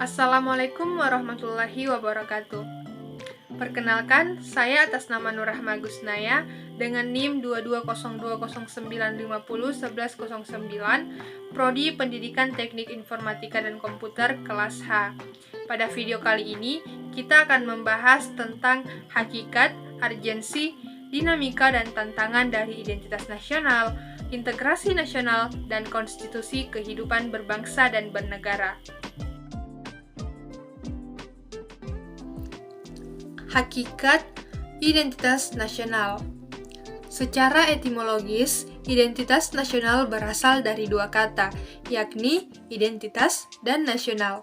Assalamualaikum warahmatullahi wabarakatuh. Perkenalkan, saya atas nama Nur Rahma Gusnaya dengan NIM 220209501109, Prodi Pendidikan Teknik Informatika dan Komputer kelas H. Pada video kali ini, kita akan membahas tentang hakikat, urgensi, dinamika dan tantangan dari identitas nasional, integrasi nasional, dan konstitusi kehidupan berbangsa dan bernegara. Hakikat identitas nasional. Secara etimologis, identitas nasional berasal dari dua kata, yakni identitas dan nasional.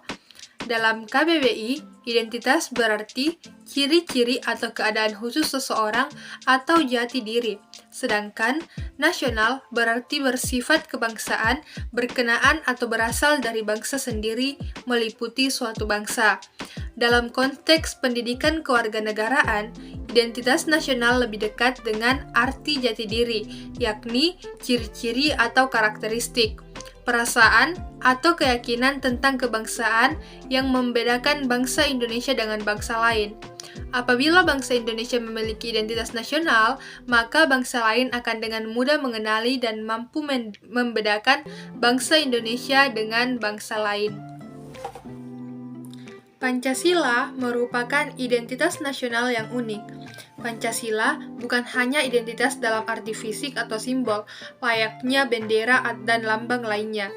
Dalam KBBI, identitas berarti ciri-ciri atau keadaan khusus seseorang atau jati diri, sedangkan nasional berarti bersifat kebangsaan, berkenaan atau berasal dari bangsa sendiri, meliputi suatu bangsa. Dalam konteks pendidikan kewarganegaraan, identitas nasional lebih dekat dengan arti jati diri, yakni ciri-ciri atau karakteristik, perasaan atau keyakinan tentang kebangsaan yang membedakan bangsa Indonesia dengan bangsa lain. Apabila bangsa Indonesia memiliki identitas nasional, maka bangsa lain akan dengan mudah mengenali dan mampu membedakan bangsa Indonesia dengan bangsa lain. Pancasila merupakan identitas nasional yang unik. Pancasila bukan hanya identitas dalam arti fisik atau simbol, layaknya bendera dan lambang lainnya.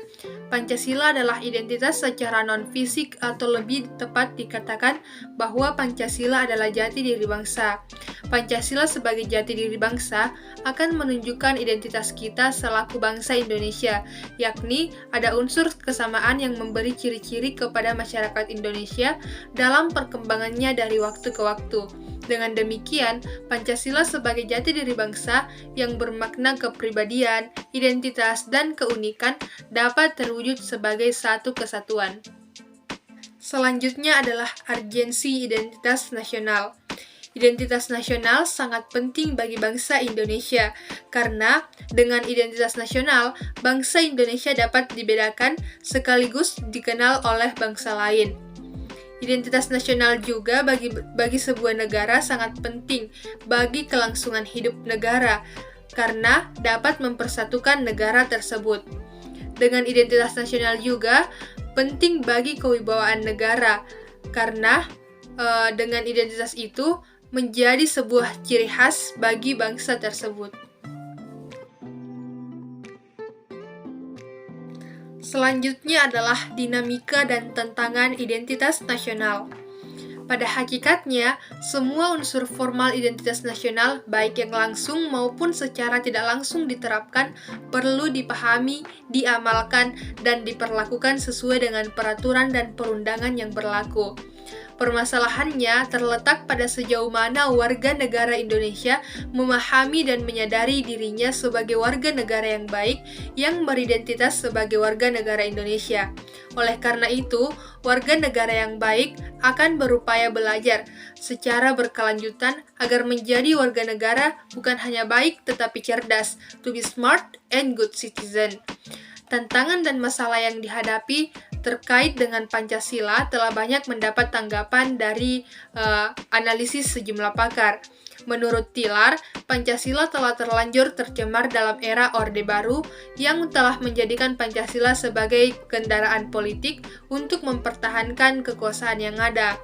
Pancasila adalah identitas secara non-fisik atau lebih tepat dikatakan bahwa Pancasila adalah jati diri bangsa. Pancasila sebagai jati diri bangsa akan menunjukkan identitas kita selaku bangsa Indonesia, yakni ada unsur kesamaan yang memberi ciri-ciri kepada masyarakat Indonesia dalam perkembangannya dari waktu ke waktu. Dengan demikian, Pancasila sebagai jati diri bangsa yang bermakna kepribadian, identitas, dan keunikan dapat terwujud sebagai satu kesatuan. Selanjutnya adalah urgensi identitas nasional. Identitas nasional sangat penting bagi bangsa Indonesia, karena dengan identitas nasional, bangsa Indonesia dapat dibedakan sekaligus dikenal oleh bangsa lain. Identitas nasional juga bagi sebuah negara sangat penting bagi kelangsungan hidup negara, karena dapat mempersatukan negara tersebut. Dengan identitas nasional juga penting bagi kewibawaan negara, karena dengan identitas itu menjadi sebuah ciri khas bagi bangsa tersebut. Selanjutnya adalah dinamika dan tantangan identitas nasional. Pada hakikatnya, semua unsur formal identitas nasional, baik yang langsung maupun secara tidak langsung diterapkan, perlu dipahami, diamalkan, dan diperlakukan sesuai dengan peraturan dan perundangan yang berlaku. Permasalahannya terletak pada sejauh mana warga negara Indonesia memahami dan menyadari dirinya sebagai warga negara yang baik yang beridentitas sebagai warga negara Indonesia. Oleh karena itu, warga negara yang baik akan berupaya belajar secara berkelanjutan agar menjadi warga negara bukan hanya baik tetapi cerdas, to be smart and good citizen. Tantangan dan masalah yang dihadapi terkait dengan Pancasila telah banyak mendapat tanggapan dari analisis sejumlah pakar. Menurut Tilar, Pancasila telah terlanjur tercemar dalam era Orde Baru yang telah menjadikan Pancasila sebagai kendaraan politik untuk mempertahankan kekuasaan yang ada.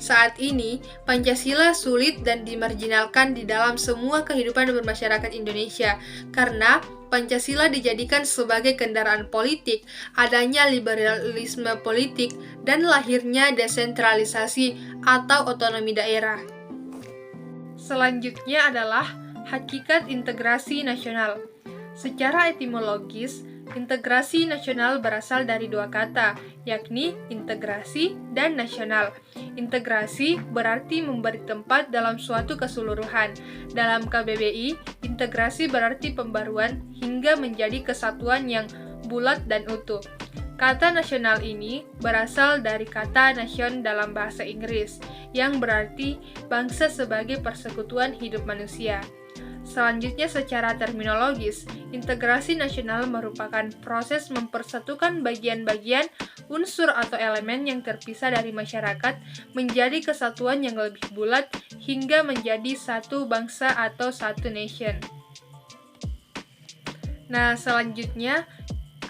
Saat ini, Pancasila sulit dan dimarginalkan di dalam semua kehidupan bermasyarakat Indonesia karena Pancasila dijadikan sebagai kendaraan politik, adanya liberalisme politik, dan lahirnya desentralisasi atau otonomi daerah. Selanjutnya adalah hakikat integrasi nasional. Secara etimologis, integrasi nasional berasal dari dua kata, yakni integrasi dan nasional. Integrasi berarti memberi tempat dalam suatu keseluruhan. Dalam KBBI, integrasi berarti pembaruan hingga menjadi kesatuan yang bulat dan utuh. Kata nasional ini berasal dari kata nation dalam bahasa Inggris, yang berarti bangsa sebagai persekutuan hidup manusia. Selanjutnya, secara terminologis, integrasi nasional merupakan proses mempersatukan bagian-bagian, unsur atau elemen yang terpisah dari masyarakat menjadi kesatuan yang lebih bulat hingga menjadi satu bangsa atau satu nation. Nah, selanjutnya,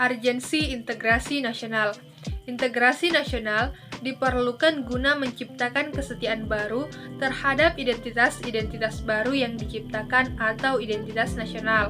urgensi integrasi nasional. Integrasi nasional diperlukan guna menciptakan kesetiaan baru terhadap identitas-identitas baru yang diciptakan atau identitas nasional.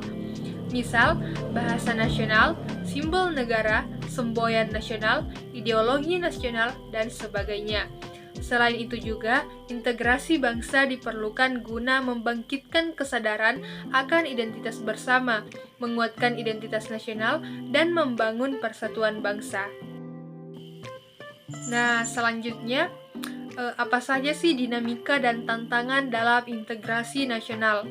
Misal, bahasa nasional, simbol negara, semboyan nasional, ideologi nasional, dan sebagainya. Selain itu juga, integrasi bangsa diperlukan guna membangkitkan kesadaran akan identitas bersama, menguatkan identitas nasional, dan membangun persatuan bangsa. Nah, selanjutnya, apa saja sih dinamika dan tantangan dalam integrasi nasional?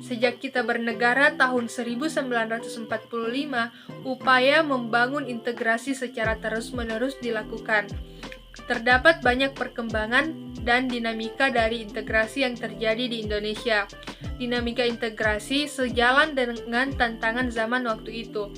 Sejak kita bernegara tahun 1945, upaya membangun integrasi secara terus-menerus dilakukan. Terdapat banyak perkembangan dan dinamika dari integrasi yang terjadi di Indonesia. Dinamika integrasi sejalan dengan tantangan zaman waktu itu.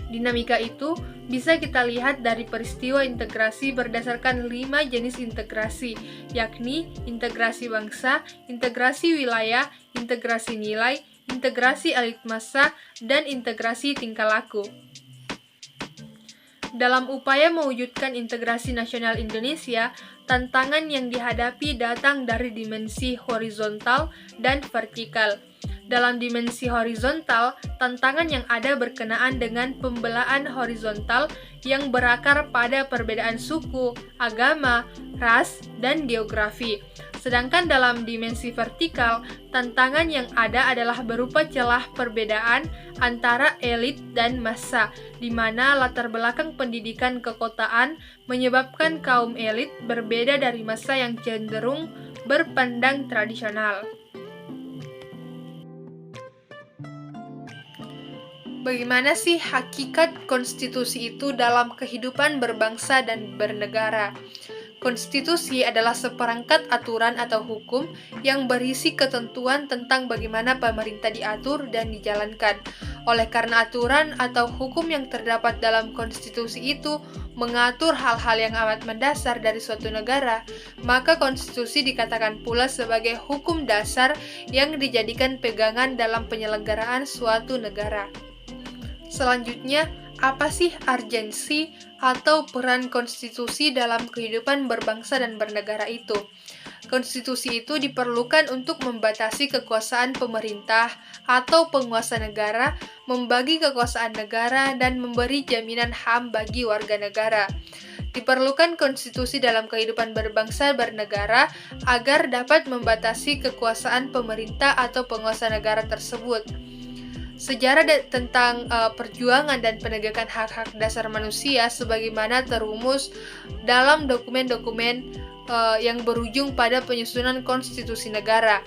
Dinamika itu bisa kita lihat dari peristiwa integrasi berdasarkan 5 jenis integrasi, yakni integrasi bangsa, integrasi wilayah, integrasi nilai, integrasi elit massa, dan integrasi tingkah laku. Dalam upaya mewujudkan integrasi nasional Indonesia, tantangan yang dihadapi datang dari dimensi horizontal dan vertikal. Dalam dimensi horizontal, tantangan yang ada berkenaan dengan pembelaan horizontal yang berakar pada perbedaan suku, agama, ras, dan geografi. Sedangkan dalam dimensi vertikal, tantangan yang ada adalah berupa celah perbedaan antara elit dan massa, di mana latar belakang pendidikan kekotaan menyebabkan kaum elit berbeda dari massa yang cenderung berpandang tradisional. Bagaimana sih hakikat konstitusi itu dalam kehidupan berbangsa dan bernegara? Konstitusi adalah seperangkat aturan atau hukum yang berisi ketentuan tentang bagaimana pemerintah diatur dan dijalankan. Oleh karena aturan atau hukum yang terdapat dalam konstitusi itu mengatur hal-hal yang amat mendasar dari suatu negara, maka konstitusi dikatakan pula sebagai hukum dasar yang dijadikan pegangan dalam penyelenggaraan suatu negara. Selanjutnya, apa sih urgensi atau peran konstitusi dalam kehidupan berbangsa dan bernegara itu? Konstitusi itu diperlukan untuk membatasi kekuasaan pemerintah atau penguasa negara, membagi kekuasaan negara, dan memberi jaminan HAM bagi warga negara. Diperlukan konstitusi dalam kehidupan berbangsa bernegara agar dapat membatasi kekuasaan pemerintah atau penguasa negara tersebut. Sejarah tentang perjuangan dan penegakan hak-hak dasar manusia sebagaimana terumus dalam dokumen-dokumen yang berujung pada penyusunan konstitusi negara.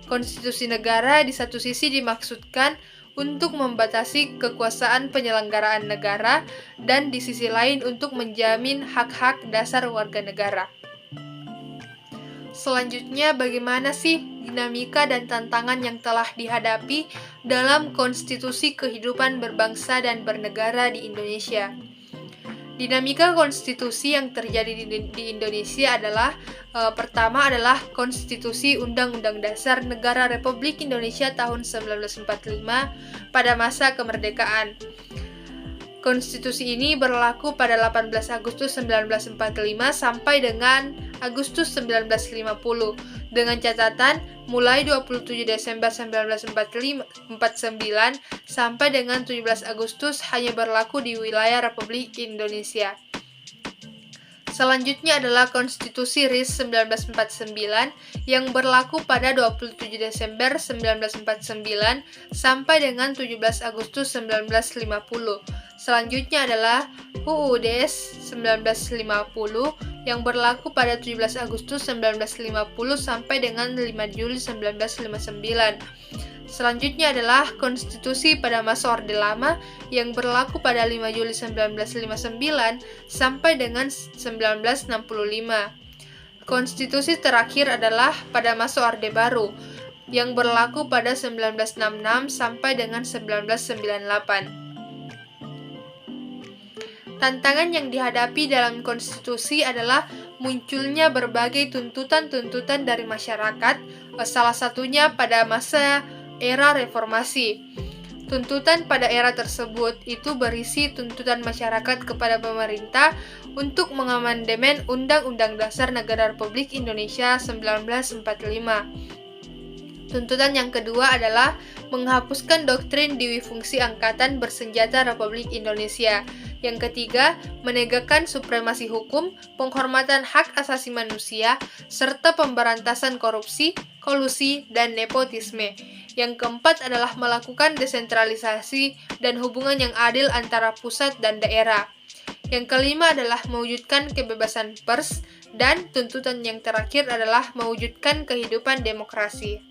Konstitusi negara di satu sisi dimaksudkan untuk membatasi kekuasaan penyelenggaraan negara dan di sisi lain untuk menjamin hak-hak dasar warga negara. Selanjutnya, bagaimana sih dinamika dan tantangan yang telah dihadapi dalam konstitusi kehidupan berbangsa dan bernegara di Indonesia? Dinamika konstitusi yang terjadi di Indonesia adalah pertama adalah Konstitusi Undang-Undang Dasar Negara Republik Indonesia tahun 1945 pada masa kemerdekaan. Konstitusi ini berlaku pada 18 Agustus 1945 sampai dengan Agustus 1950, dengan catatan mulai 27 Desember 1949 sampai dengan 17 Agustus hanya berlaku di wilayah Republik Indonesia. Selanjutnya adalah Konstitusi RIS 1949 yang berlaku pada 27 Desember 1949 sampai dengan 17 Agustus 1950. Selanjutnya adalah UUD 1950 yang berlaku pada 17 Agustus 1950 sampai dengan 5 Juli 1959. Selanjutnya adalah konstitusi pada masa Orde Lama yang berlaku pada 5 Juli 1959 sampai dengan 1965. Konstitusi terakhir adalah pada masa Orde Baru yang berlaku pada 1966 sampai dengan 1998. Tantangan yang dihadapi dalam konstitusi adalah munculnya berbagai tuntutan-tuntutan dari masyarakat, salah satunya pada masa era reformasi. Tuntutan pada era tersebut itu berisi tuntutan masyarakat kepada pemerintah untuk mengamandemen Undang-Undang Dasar Negara Republik Indonesia 1945. Tuntutan yang kedua adalah menghapuskan doktrin Dwifungsi Angkatan Bersenjata Republik Indonesia. Yang ketiga, menegakkan supremasi hukum, penghormatan hak asasi manusia, serta pemberantasan korupsi, kolusi, dan nepotisme. Yang keempat adalah melakukan desentralisasi dan hubungan yang adil antara pusat dan daerah. Yang kelima adalah mewujudkan kebebasan pers, dan tuntutan yang terakhir adalah mewujudkan kehidupan demokrasi.